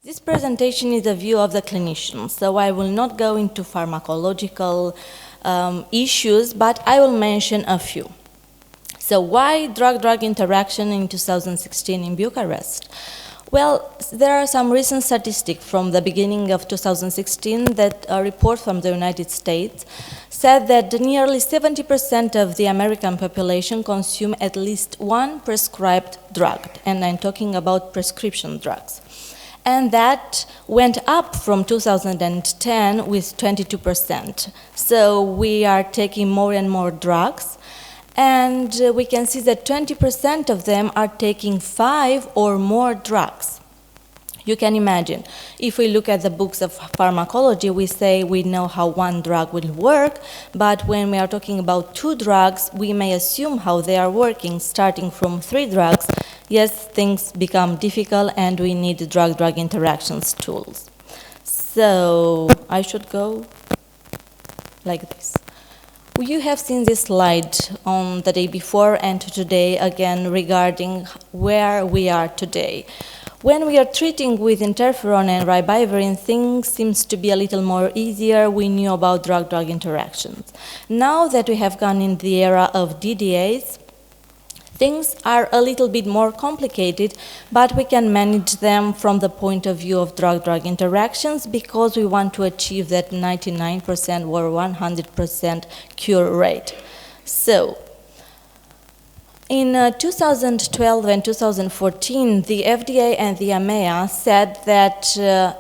This presentation is a view of the clinician, so I will not go into pharmacological issues, but I will mention a few. So why drug-drug interaction in 2016 in Bucharest? Well, there are some recent statistics from the beginning of 2016 that a report from the United States said that nearly 70% of the American population consume at least one prescribed drug, and I'm talking about prescription drugs. And that went up from 2010 with 22%. So we are taking more and more drugs, and we can see that 20% of them are taking 5 or more drugs. You can imagine, if we look at the books of pharmacology, we say we know how one drug will work, but when we are talking about 2 drugs, we may assume how they are working, starting from 3 drugs. Yes, things become difficult and we need drug-drug interactions tools. So I should go like this. You have seen this slide on the day before and today again regarding where we are today. When we are treating with interferon and ribavirin, things seems to be a little more easier. We knew about drug-drug interactions. Now that we have gone in the era of DDAs, things are a little bit more complicated, but we can manage them from the point of view of drug-drug interactions because we want to achieve that 99% or 100% cure rate. So, in 2012 and 2014, the FDA and the EMEA said that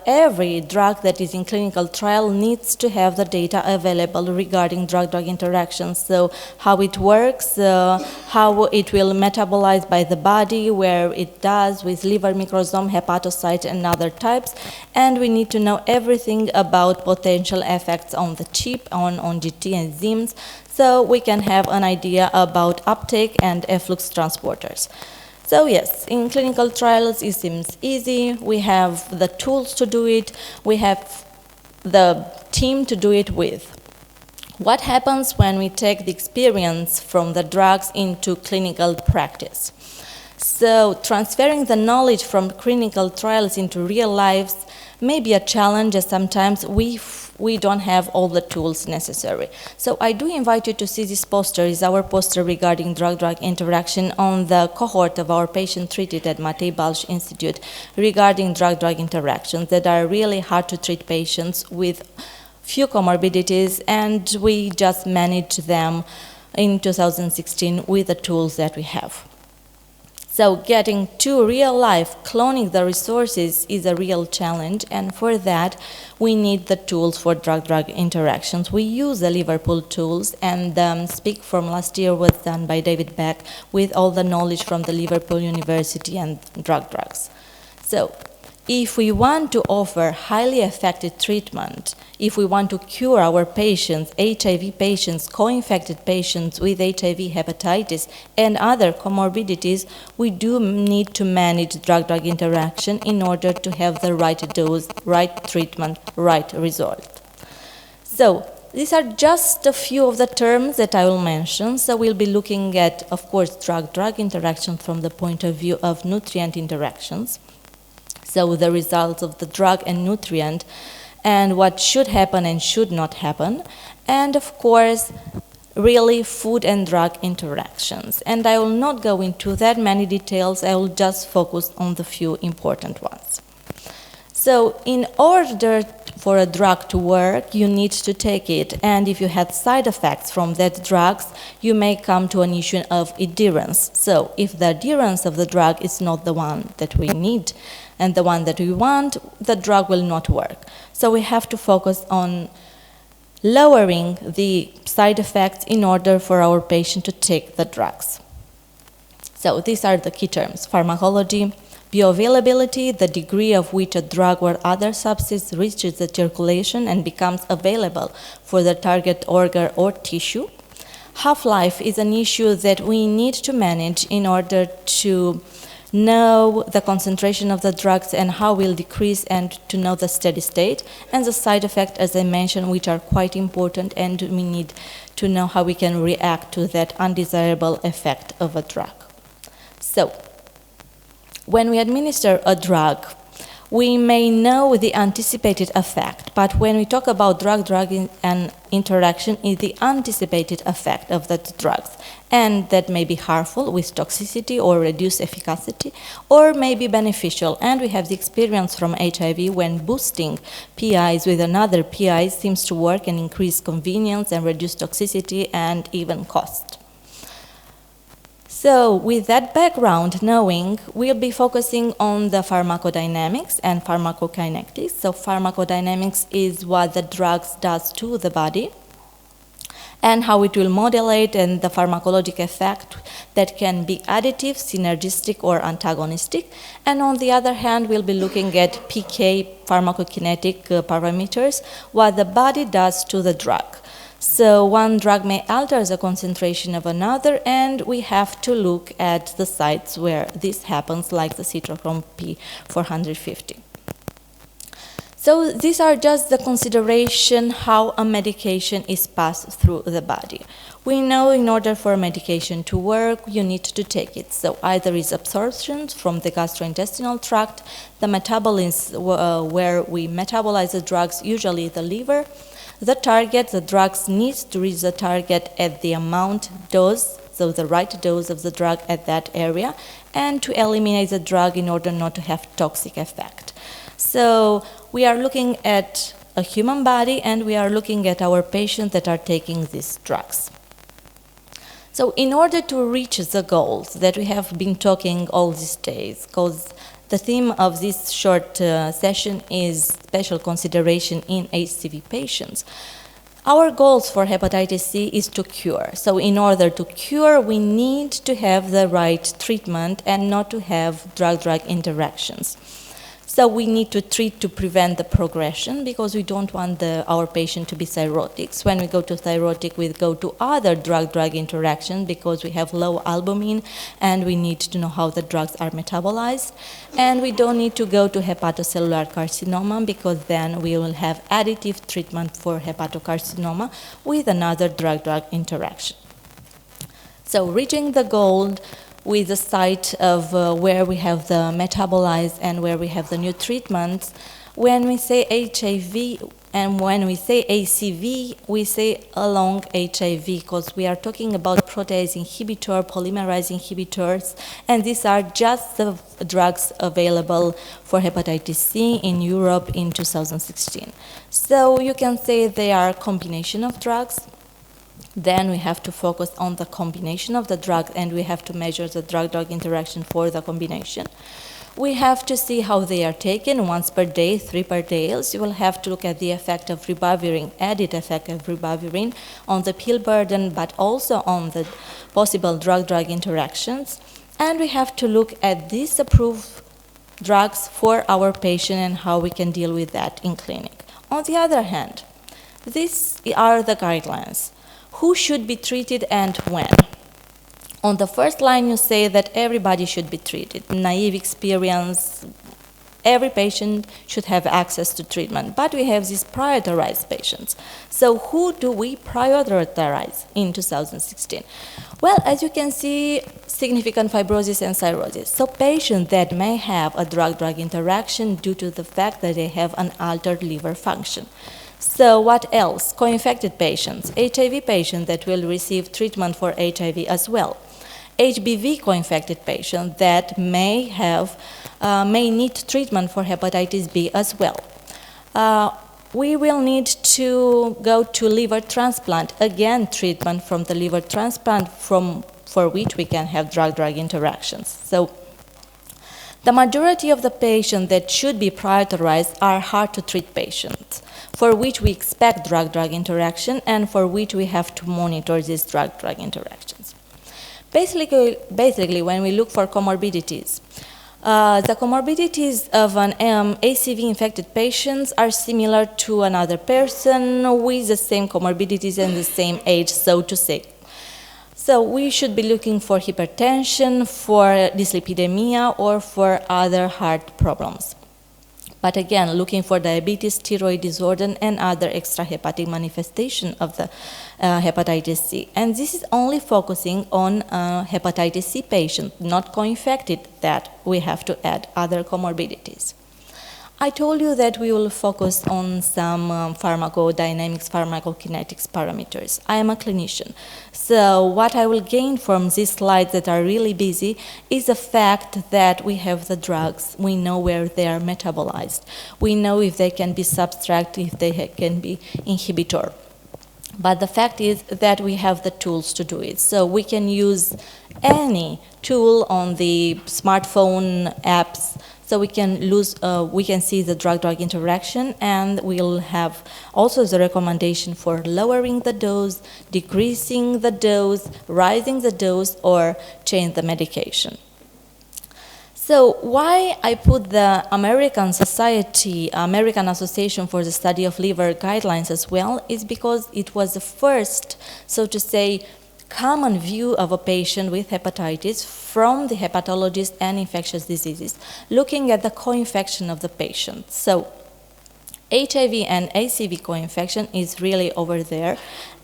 every drug that is in clinical trial needs to have the data available regarding drug-drug interactions. So how it works, how it will metabolize by the body, where it does with liver microsome, hepatocyte, and other types. And we need to know everything about potential effects on the chip, on GT enzymes, so we can have an idea about uptake and efflux transporters. So yes, in clinical trials it seems easy, we have the tools to do it, we have the team to do it with. What happens when we take the experience from the drugs into clinical practice? So transferring the knowledge from clinical trials into real lives may be a challenge, as sometimes we don't have all the tools necessary. So I do invite you to see this poster. It's our poster regarding drug-drug interaction on the cohort of our patient treated at Matei Balch Institute regarding drug-drug interactions that are really hard to treat patients with few comorbidities, and we just manage them in 2016 with the tools that we have. So getting to real life, cloning the resources is a real challenge, and for that we need the tools for drug-drug interactions. We use the Liverpool tools, and Speak from last year was done by David Beck with all the knowledge from the Liverpool University and drug-drugs. So if we want to offer highly effective treatment, if we want to cure our patients, HIV patients, co-infected patients with HIV, hepatitis, and other comorbidities, we do need to manage drug-drug interaction in order to have the right dose, right treatment, right result. So these are just a few of the terms that I will mention. So we'll be looking at, of course, drug-drug interaction from the point of view of nutrient interactions. So the results of the drug and nutrient, and what should happen and should not happen, and of course, really food and drug interactions. And I will not go into that many details, I will just focus on the few important ones. So in order for a drug to work, you need to take it, and if you had side effects from that drugs, you may come to an issue of adherence. So if the adherence of the drug is not the one that we need, and the one that we want, the drug will not work. So we have to focus on lowering the side effects in order for our patient to take the drugs. So these are the key terms: pharmacology, bioavailability, the degree of which a drug or other substance reaches the circulation and becomes available for the target organ or tissue. Half-life is an issue that we need to manage in order to know the concentration of the drugs and how will decrease, and to know the steady state, and the side effects, as I mentioned, which are quite important, and we need to know how we can react to that undesirable effect of a drug. So when we administer a drug, we may know the anticipated effect, but when we talk about drug-drug interaction, is the anticipated effect of the drugs, and that may be harmful with toxicity or reduced efficacy, or may be beneficial. And we have the experience from HIV when boosting PIs with another PI seems to work and increase convenience and reduce toxicity and even cost. So with that background knowing, we'll be focusing on the pharmacodynamics and pharmacokinetics. So pharmacodynamics is what the drugs does to the body and how it will modulate, and the pharmacologic effect that can be additive, synergistic, or antagonistic. And on the other hand, we'll be looking at PK, pharmacokinetic parameters, what the body does to the drug. So one drug may alter the concentration of another, and we have to look at the sites where this happens, like the cytochrome P450. So these are just the consideration how a medication is passed through the body. We know in order for a medication to work, you need to take it. So either is absorption from the gastrointestinal tract, the metabolism where we metabolize the drugs, usually the liver. The target, the drugs need to reach the target at the amount dose, so the right dose of the drug at that area, and to eliminate the drug in order not to have toxic effect. So we are looking at a human body, and we are looking at our patients that are taking these drugs. So in order to reach the goals that we have been talking all these days, because the theme of this short session is special consideration in HCV patients. Our goals for hepatitis C is to cure. So in order to cure, we need to have the right treatment and not to have drug-drug interactions. So we need to treat to prevent the progression, because we don't want our patient to be cirrhotics. When we go to cirrhotic, we go to other drug-drug interaction because we have low albumin and we need to know how the drugs are metabolized. And we don't need to go to hepatocellular carcinoma, because then we will have additive treatment for hepatocarcinoma with another drug-drug interaction. So reaching the goal with the site of where we have the metabolized and where we have the new treatments. When we say HIV and when we say ACV, we say along HIV, because we are talking about protease inhibitor, polymerase inhibitors, and these are just the drugs available for hepatitis C in Europe in 2016. So you can say they are a combination of drugs. Then we have to focus on the combination of the drug, and we have to measure the drug-drug interaction for the combination. We have to see how they are taken, once per day, 3 per day. So you will have to look at the effect of ribavirin, added effect of ribavirin on the pill burden, but also on the possible drug-drug interactions. And we have to look at these approved drugs for our patient and how we can deal with that in clinic. On the other hand, these are the guidelines. Who should be treated and when? On the first line, you say that everybody should be treated. Naive experience, every patient should have access to treatment, but we have these prioritized patients. So who do we prioritize in 2016? Well, as you can see, significant fibrosis and cirrhosis. So patients that may have a drug-drug interaction due to the fact that they have an altered liver function. So what else? Co-infected patients, HIV patients that will receive treatment for HIV as well. HBV co-infected patients that may need treatment for hepatitis B as well. We will need to go to liver transplant, again treatment from the liver transplant for which we can have drug-drug interactions. So the majority of the patients that should be prioritized are hard-to-treat patients, for which we expect drug-drug interaction and for which we have to monitor these drug-drug interactions. Basically, when we look for comorbidities, the comorbidities of an ACV-infected patients are similar to another person with the same comorbidities and the same age, so to say. So we should be looking for hypertension, for dyslipidemia, or for other heart problems. But again, looking for diabetes, thyroid disorder, and other extrahepatic manifestation of the hepatitis C. And this is only focusing on hepatitis C patients, not co-infected, that we have to add other comorbidities. I told you that we will focus on some pharmacodynamics, pharmacokinetics parameters. I am a clinician, so what I will gain from these slides that are really busy is the fact that we have the drugs, we know where they are metabolized, we know if they can be substract, if they can be inhibitor. But the fact is that we have the tools to do it. So we can use any tool on the smartphone apps. So we can see the drug-drug interaction, and we'll have also the recommendation for lowering the dose, decreasing the dose, rising the dose, or change the medication. So why I put the American Association for the Study of Liver guidelines as well is because it was the first, so to say, common view of a patient with hepatitis from the hepatologist and infectious diseases, looking at the co-infection of the patient. So HIV and ACV co-infection is really over there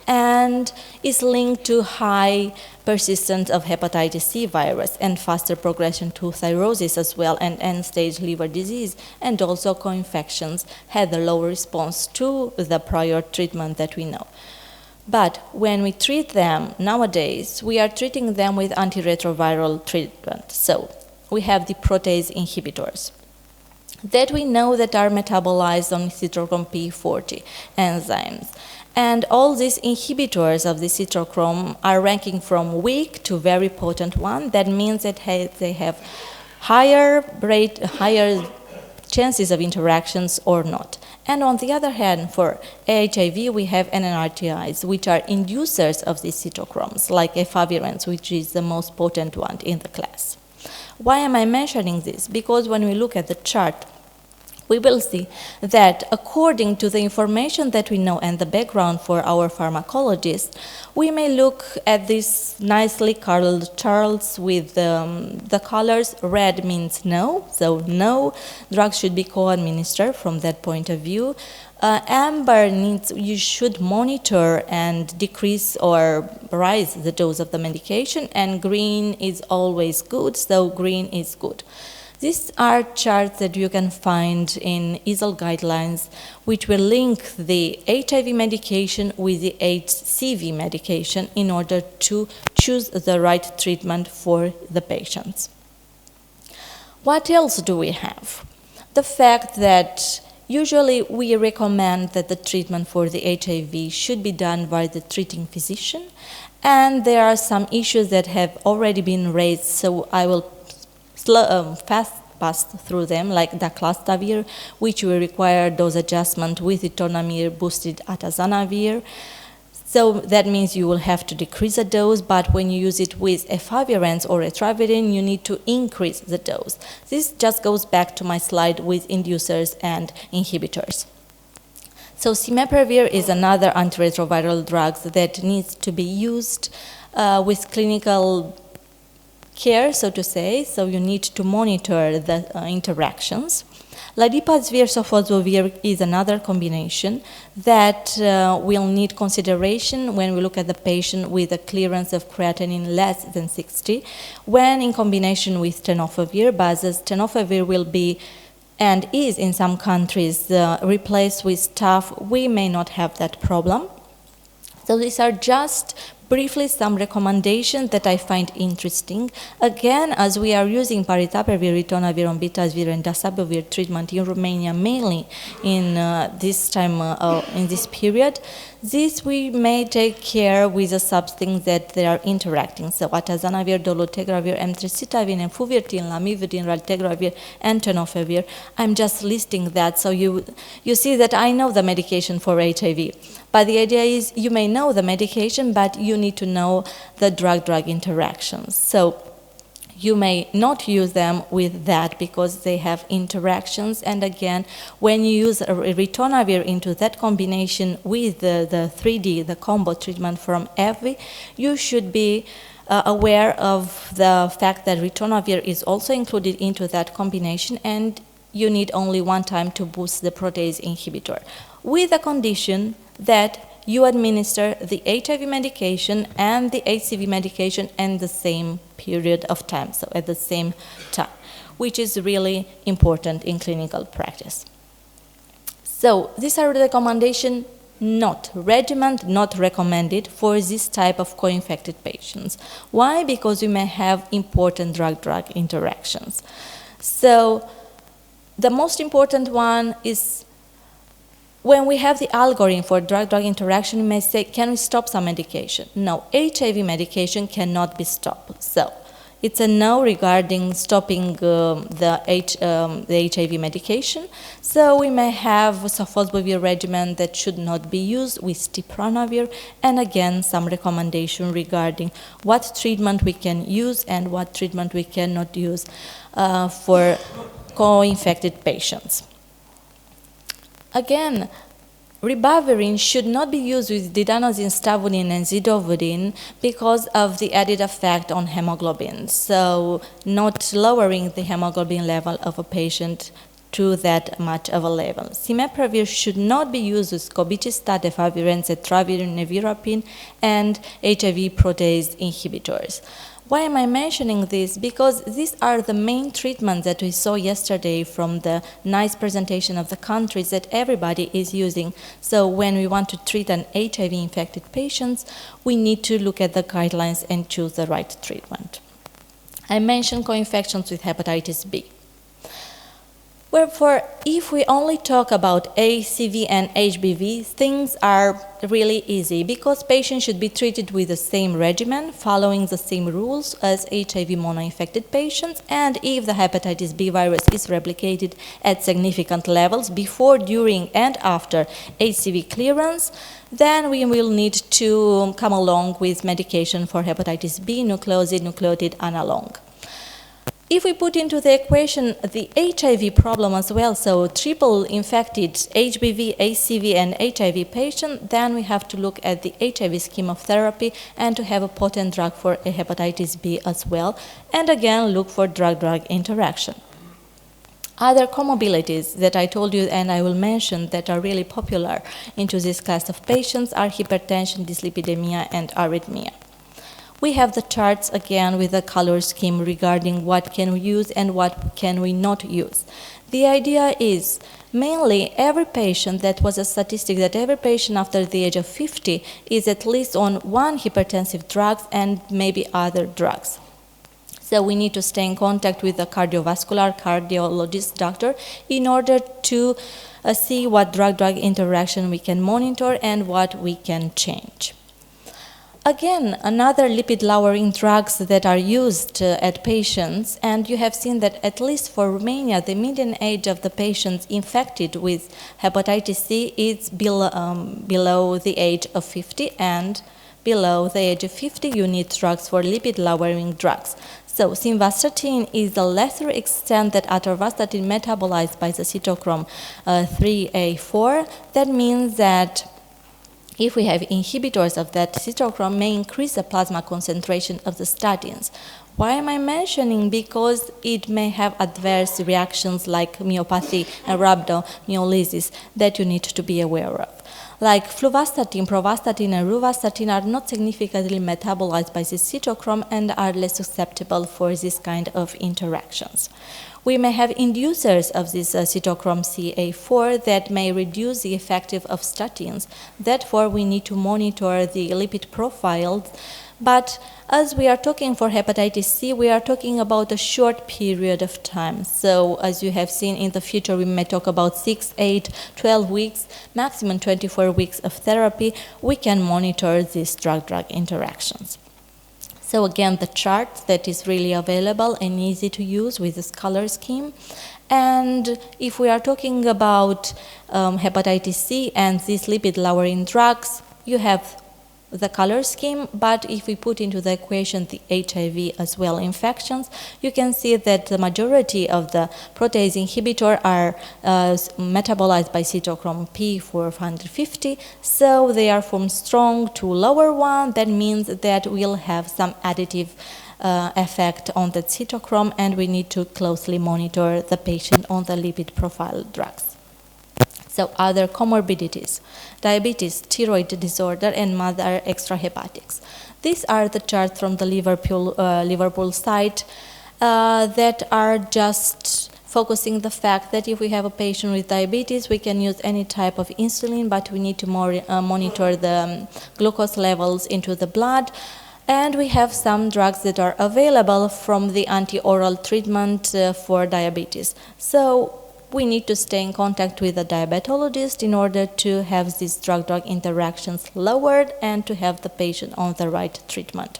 and is linked to high persistence of hepatitis C virus and faster progression to cirrhosis as well, and end-stage liver disease, and also co-infections had a lower response to the prior treatment that we know. But when we treat them nowadays, we are treating them with antiretroviral treatment. So we have the protease inhibitors that we know that are metabolized on cytochrome P40 enzymes. And all these inhibitors of the cytochrome are ranking from weak to very potent one. That means that they have higher chances of interactions or not. And on the other hand, for HIV, we have NNRTIs, which are inducers of these cytochromes, like efavirenz, which is the most potent one in the class. Why am I mentioning this? Because when we look at the chart, we will see that according to the information that we know and the background for our pharmacologists, we may look at these nicely colored charts with the colors. Red means no, so no, drugs should be co-administered from that point of view. Amber means you should monitor and decrease or rise the dose of the medication, and green is always good, so green is good. These are charts that you can find in EASL guidelines, which will link the HIV medication with the HCV medication in order to choose the right treatment for the patients. What else do we have? The fact that usually we recommend that the treatment for the HIV should be done by the treating physician, and there are some issues that have already been raised, so I will fast pass through them, like daclastavir, which will require dose adjustment with ritonavir boosted atazanavir. So that means you will have to decrease the dose, but when you use it with efavirenz or etravidine, you need to increase the dose. This just goes back to my slide with inducers and inhibitors. So cimeprevir is another antiretroviral drug that needs to be used with clinical care, so to say, so you need to monitor the interactions. Ladipazvir-sofosbuvir is another combination that will need consideration when we look at the patient with a clearance of creatinine less than 60, when in combination with tenofovir, but as tenofovir will be and is in some countries replaced with TAF, we may not have that problem. So these are just briefly some recommendations that I find interesting. Again, as we are using paritapavir, ritonavir, ombitazvir, and dasabovir treatment in Romania, mainly in this time, in this period, this we may take care with the substance that they are interacting. So atazanavir, dolutegravir, emtricitabine, enfuvirtine, lamivudine, raltegravir, and tenofovir. I'm just listing that so you see that I know the medication for HIV. But the idea is you may know the medication, but you need to know the drug-drug interactions. So you may not use them with that because they have interactions. And again, when you use ritonavir into that combination with the 3D, the combo treatment from AbbVie, you should be aware of the fact that ritonavir is also included into that combination, and you need only one time to boost the protease inhibitor, with the condition that you administer the HIV medication and the HCV medication in the same period of time, so at the same time. which is really important in clinical practice. So these are the recommendations, not regimen, not recommended for this type of co-infected patients. Why? Because we may have important drug-drug interactions. So the most important one is when we have the algorithm for drug-drug interaction, we may say, can we stop some medication? No, HIV medication cannot be stopped. So it's a no regarding stopping the HIV medication. So we may have sofosbuvir regimen that should not be used with tipranovirr, and again some recommendation regarding what treatment we can use and what treatment we cannot use for co-infected patients. Again, ribavirin should not be used with didanosine, stavudine, and zidovudine because of the added effect on hemoglobin. So not lowering the hemoglobin level of a patient to that much of a level. Cimepravir should not be used with cobicistat, efavirenz, etravirin, nevirapine, and HIV protease inhibitors. Why am I mentioning this? Because these are the main treatments that we saw yesterday from the nice presentation of the countries that everybody is using. So when we want to treat an HIV-infected patient, we need to look at the guidelines and choose the right treatment. I mentioned co-infections with hepatitis B. Wherefore, if we only talk about ACV and HBV, things are really easy because patients should be treated with the same regimen, following the same rules as HIV monoinfected patients, and if the hepatitis B virus is replicated at significant levels before, during, and after HCV clearance, then we will need to come along with medication for hepatitis B, nucleoside, nucleotide analog. If we put into the equation the HIV problem as well, so triple infected HBV, ACV, and HIV patient, then we have to look at the HIV scheme of therapy and to have a potent drug for a hepatitis B as well, and again look for drug-drug interaction. Other comorbidities that I told you and I will mention that are really popular into this class of patients are hypertension, dyslipidemia, and arrhythmia. We have the charts again with the color scheme regarding what can we use and what can we not use. The idea is mainly every patient, that was a statistic that every patient after the age of 50 is at least on one hypertensive drug and maybe other drugs. So we need to stay in contact with the cardiologist doctor in order to see what drug-drug interaction we can monitor and what we can change. Again, another lipid-lowering drugs that are used at patients, and you have seen that at least for Romania, the median age of the patients infected with hepatitis C is below the age of 50, and below the age of 50 you need drugs for lipid-lowering drugs. So simvastatin is the lesser extent that atorvastatin metabolized by the cytochrome 3A4. That means that if we have inhibitors of that cytochrome, may increase the plasma concentration of the statins. Why am I mentioning? Because it may have adverse reactions like myopathy and rhabdomyolysis that you need to be aware of. Like fluvastatin, provastatin, and rovastatin are not significantly metabolized by the cytochrome and are less susceptible for this kind of interactions. We may have inducers of this cytochrome CA4 that may reduce the effective of statins. Therefore, we need to monitor the lipid profiles. But as we are talking for hepatitis C, we are talking about a short period of time. So as you have seen in the future, we may talk about 6, 8, 12 weeks, maximum 24 weeks of therapy. We can monitor these drug-drug interactions. So again, the chart that is really available and easy to use with this color scheme. And if we are talking about hepatitis C and these lipid-lowering drugs, you have the color scheme, but if we put into the equation the HIV as well infections, you can see that the majority of the protease inhibitor are metabolized by cytochrome P450, so they are from strong to lower one. That means that we'll have some additive effect on the cytochrome, and we need to closely monitor the patient on the lipid profile drugs. So other comorbidities, diabetes, thyroid disorder, and mother extrahepatics. These are the charts from the Liverpool site, that are just focusing the fact that if we have a patient with diabetes, we can use any type of insulin, but we need to monitor the glucose levels into the blood. And we have some drugs that are available from the anti-oral treatment for diabetes. So we need to stay in contact with a diabetologist in order to have these drug-drug interactions lowered and to have the patient on the right treatment.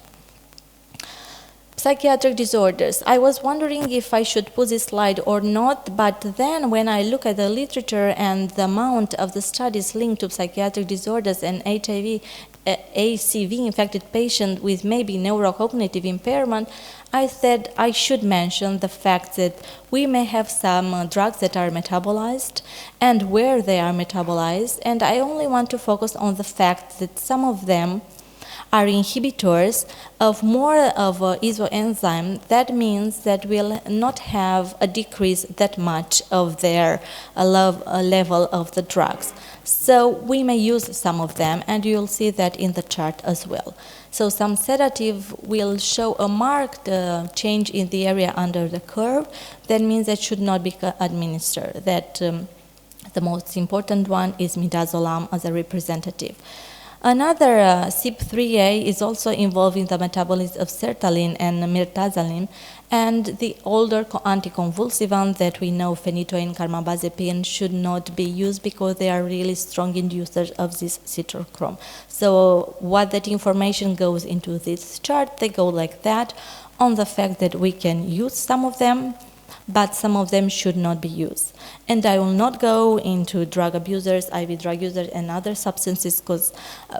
Psychiatric disorders. I was wondering if I should put this slide or not, but then when I look at the literature and the amount of the studies linked to psychiatric disorders and HIV, ACV-infected patients with maybe neurocognitive impairment, I said I should mention the fact that we may have some drugs that are metabolized and where they are metabolized, and I only want to focus on the fact that some of them are inhibitors of more of a isoenzyme. That means that we'll not have a decrease that much of their level of the drugs. So we may use some of them, and you'll see that in the chart as well. So some sedative will show a marked change in the area under the curve. That means that should not be administered. That the most important one is midazolam as a representative. Another CYP3A is also involved in the metabolism of sertraline and mirtazapine, and the older anticonvulsivant that we know, phenytoin, carbamazepine, should not be used because they are really strong inducers of this citrochrome. So what that information goes into this chart, they go like that, on the fact that we can use some of them, but some of them should not be used. And I will not go into drug abusers, IV drug users, and other substances because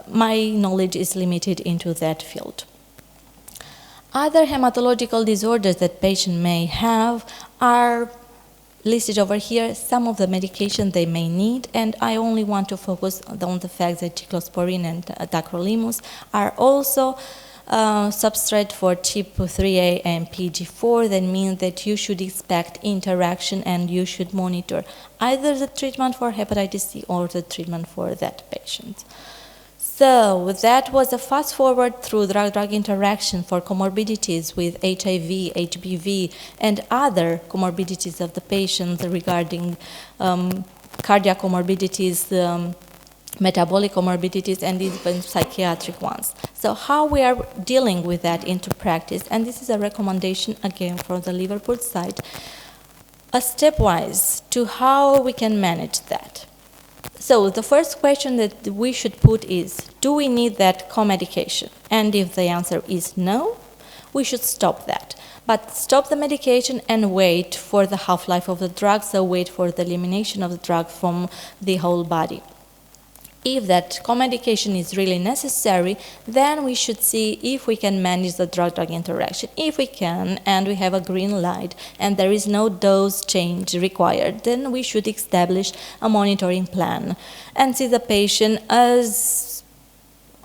my knowledge is limited into that field. Other hematological disorders that patient may have are listed over here, some of the medication they may need, and I only want to focus on the fact that cyclosporine and tacrolimus are also substrate for CYP3A and PG4. That means that you should expect interaction and you should monitor either the treatment for hepatitis C or the treatment for that patient. So that was a fast forward through drug-drug interaction for comorbidities with HIV, HBV, and other comorbidities of the patient regarding cardiac comorbidities, metabolic comorbidities, and even psychiatric ones. So how we are dealing with that into practice, and this is a recommendation again from the Liverpool side, a stepwise to how we can manage that. So the first question that we should put is, do we need that co-medication? And if the answer is no, we should stop that. But stop the medication and wait for the half-life of the drug, so wait for the elimination of the drug from the whole body. If that co-medication is really necessary, then we should see if we can manage the drug-drug interaction. If we can, and we have a green light, and there is no dose change required, then we should establish a monitoring plan and see the patient as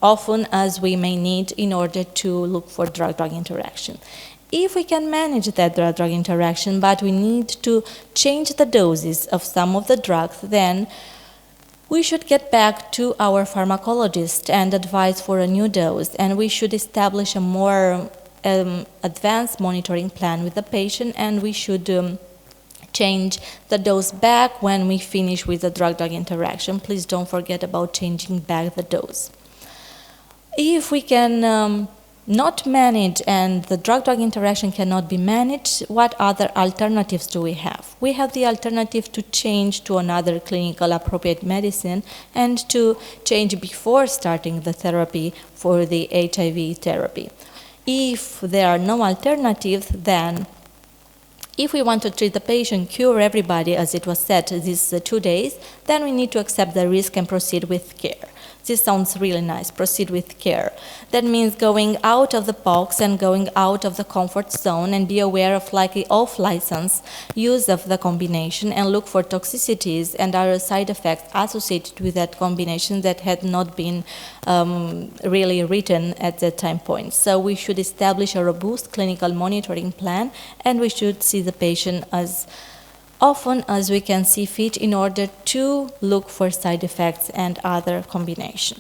often as we may need in order to look for drug-drug interaction. If we can manage that drug-drug interaction, but we need to change the doses of some of the drugs, then we should get back to our pharmacologist and advise for a new dose, and we should establish a more advanced monitoring plan with the patient, and we should change the dose back when we finish with the drug-drug interaction. Please don't forget about changing back the dose. If we can not manage and the drug-drug interaction cannot be managed, what other alternatives do we have? We have the alternative to change to another clinical appropriate medicine and to change before starting the therapy for the HIV therapy. If there are no alternatives, then if we want to treat the patient, cure everybody, as it was said these 2 days, then we need to accept the risk and proceed with care. This sounds really nice, proceed with care. That means going out of the box and going out of the comfort zone and be aware of likely off-license use of the combination and look for toxicities and other side effects associated with that combination that had not been really written at that time point. So we should establish a robust clinical monitoring plan, and we should see the patient as often as we can see fit in order to look for side effects and other combination.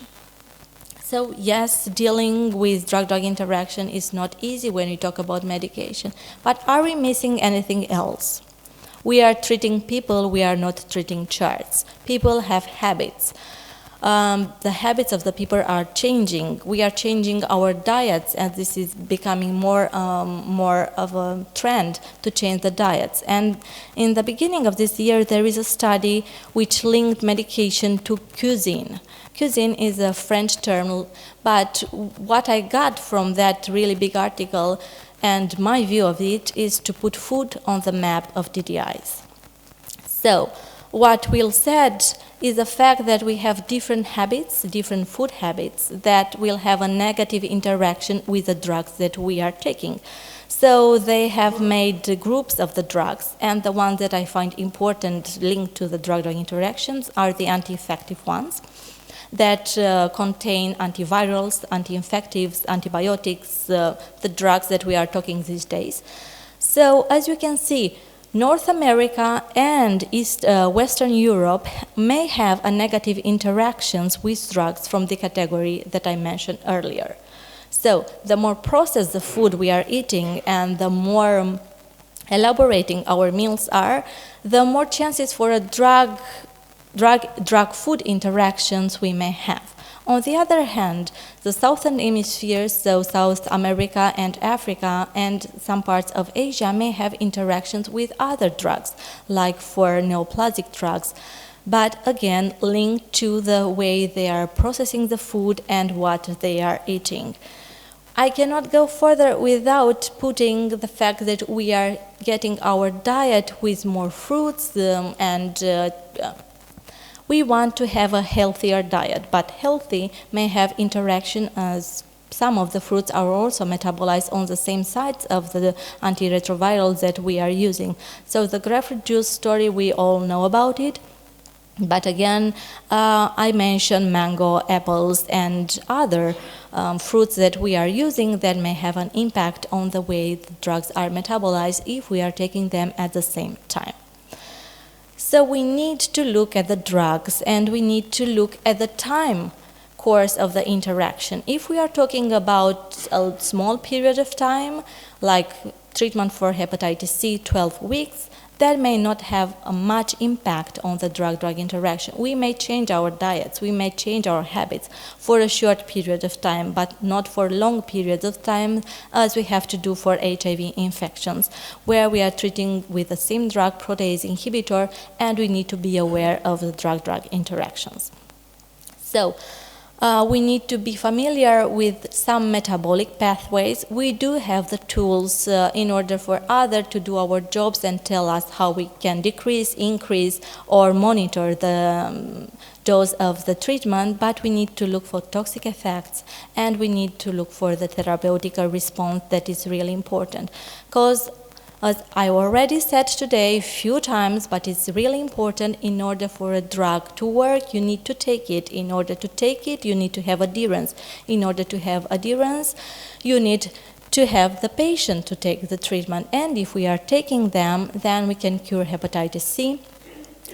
So yes, dealing with drug-drug interaction is not easy when we talk about medication. But are we missing anything else? We are treating people, we are not treating charts. People have habits. The habits of the people are changing. We are changing our diets, and this is becoming more of a trend to change the diets. And in the beginning of this year, there is a study which linked medication to cuisine. Cuisine is a French term, but what I got from that really big article and my view of it is to put food on the map of DDIs. So what Will said is the fact that we have different habits, different food habits, that will have a negative interaction with the drugs that we are taking. So they have made groups of the drugs, and the ones that I find important linked to the drug-drug interactions are the anti-infective ones that contain antivirals, anti-infectives, antibiotics, the drugs that we are talking these days. So as you can see, North America and Western Europe may have a negative interactions with drugs from the category that I mentioned earlier. So the more processed the food we are eating and the more elaborating our meals are, the more chances for a drug-food interactions we may have. On the other hand, the southern hemisphere, so South America and Africa and some parts of Asia may have interactions with other drugs, like for neoplastic drugs, but again linked to the way they are processing the food and what they are eating. I cannot go further without putting the fact that we are getting our diet with more fruits we want to have a healthier diet, but healthy may have interaction as some of the fruits are also metabolized on the same sites of the antiretrovirals that we are using. So the grapefruit juice story, we all know about it. But again, I mentioned mango, apples, and other fruits that we are using that may have an impact on the way the drugs are metabolized if we are taking them at the same time. So we need to look at the drugs and we need to look at the time course of the interaction. If we are talking about a small period of time, like treatment for hepatitis C, 12 weeks, that may not have a much impact on the drug-drug interaction. We may change our diets, we may change our habits for a short period of time, but not for long periods of time, as we have to do for HIV infections, where we are treating with the same drug, protease inhibitor, and we need to be aware of the drug-drug interactions. So, we need to be familiar with some metabolic pathways. We do have the tools in order for others to do our jobs and tell us how we can decrease, increase, or monitor the dose of the treatment, but we need to look for toxic effects and we need to look for the therapeutic response that is really important. Because as I already said today a few times, but it's really important, in order for a drug to work, you need to take it. In order to take it, you need to have adherence. In order to have adherence, you need to have the patient to take the treatment. And if we are taking them, then we can cure hepatitis C.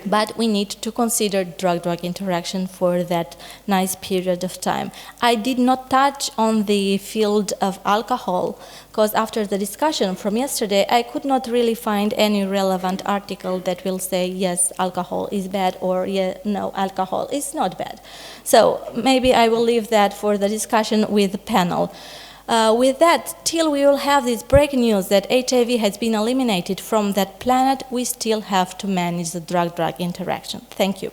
But we need to consider drug-drug interaction for that nice period of time. I did not touch on the field of alcohol, because after the discussion from yesterday, I could not really find any relevant article that will say, yes, alcohol is bad, or yeah, no, alcohol is not bad. So maybe I will leave that for the discussion with the panel. With that, till we will have this breaking news that HIV has been eliminated from that planet, we still have to manage the drug-drug interaction. Thank you.